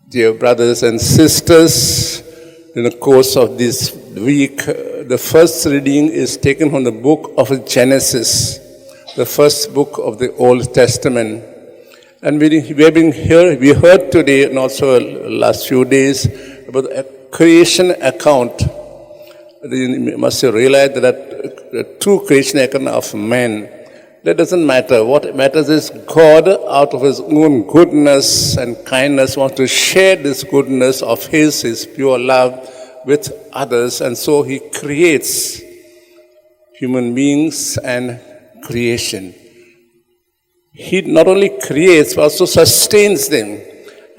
Dear brothers and sisters, in the course of this week, the first reading is taken from the book of Genesis, the first book of the Old Testament. And we heard today and also last few days about a creation account. You must realize that the true creation account of man, that doesn't matter. What matters is God, out of His own goodness and kindness, wants to share this goodness of His pure love with others. And so He creates human beings and creation. He not only creates, but also sustains them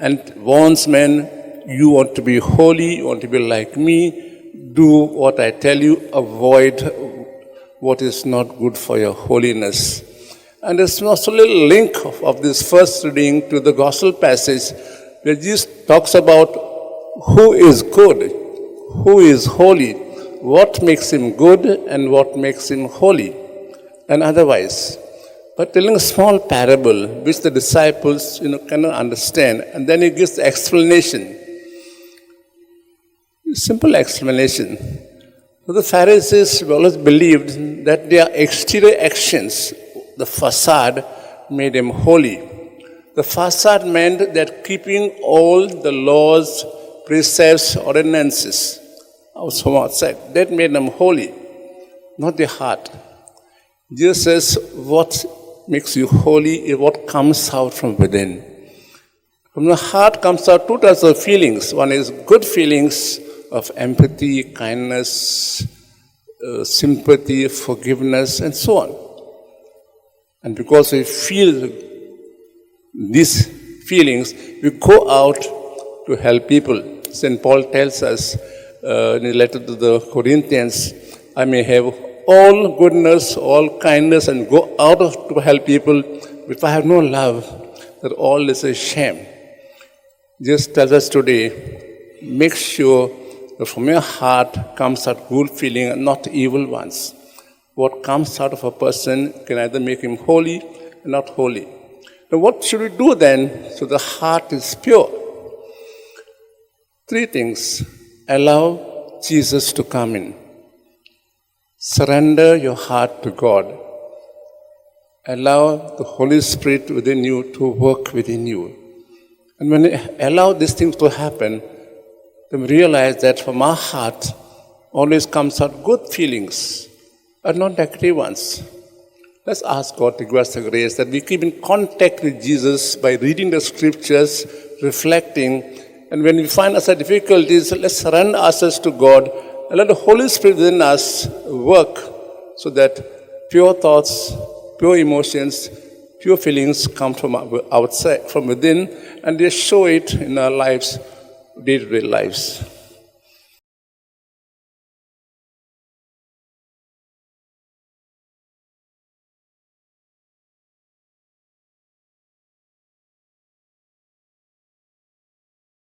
and warns men, you want to be holy, you want to be like me, do what I tell you, avoid what is not good for your holiness. And there's also a little link of this first reading to the gospel passage where Jesus talks about who is good, who is holy, what makes him good and what makes him holy, and otherwise. But telling a small parable which the disciples cannot understand, and then he gives the explanation. Simple explanation. So the Pharisees always believed that their exterior actions, the facade, made them holy. The facade meant that keeping all the laws, precepts, ordinances from outside, that made them holy, not the heart. Jesus says, what makes you holy is what comes out from within. From the heart comes out two types of feelings. One is good feelings of empathy, kindness, sympathy, forgiveness, and so on. And because we feel these feelings, we go out to help people. St. Paul tells us in his letter to the Corinthians, I may have all goodness, all kindness, and go out to help people. But if I have no love, that all is a shame. Jesus tells us today, make sure that from your heart comes out good feeling and not evil ones. What comes out of a person can either make him holy or not holy. Now what should we do then so the heart is pure? Three things. Allow Jesus to come in. Surrender your heart to God. Allow the Holy Spirit within you to work within you. And when you allow these things to happen, then realize that from our heart always comes out good feelings and not negative ones. Let's ask God to give us the grace that we keep in contact with Jesus by reading the scriptures, reflecting, and when we find ourselves difficulties, let's surrender ourselves to God and let the Holy Spirit within us work so that pure thoughts, pure emotions, pure feelings come from outside, from within, and they show it in our lives, day-to-day lives.